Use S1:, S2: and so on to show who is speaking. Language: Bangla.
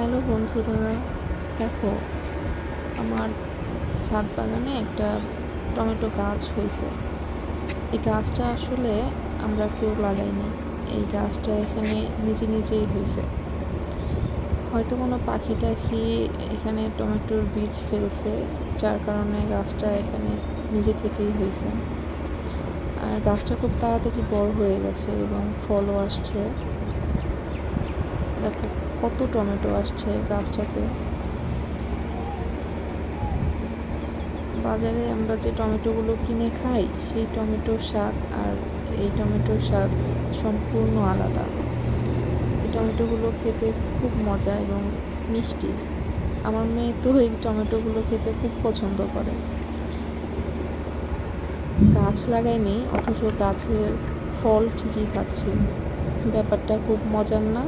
S1: হ্যালো বন্ধুরা, দেখো আমার ছাদ বাগানে একটা টমেটো গাছ হয়েছে। এই গাছটা আসলে আমরা কেউ লাগাইনি। এই গাছটা এখানে নিজে নিজেই হয়েছে। হয়তো কোনো পাখি টাখি এখানে টমেটোর বীজ ফেলছে, যার কারণে গাছটা এখানে নিজে থেকেই হয়েছে। আর গাছটা খুব তাড়াতাড়ি বড় হয়ে গেছে এবং ফলও আসছে। দেখো কত টমেটো আসছে গাছটাতে। বাজারে আমরা যে টমেটোগুলো কিনে খাই সেই টমেটোর স্বাদ আর এই টমেটোর স্বাদ সম্পূর্ণ আলাদা। এই টমেটোগুলো খেতে খুব মজা এবং মিষ্টি। আমার মেয়ে তো এই টমেটোগুলো খেতে খুব পছন্দ করে। গাছ লাগাইনি অথচ গাছের ফল ঠিকই খাচ্ছি। ব্যাপারটা খুব মজার না?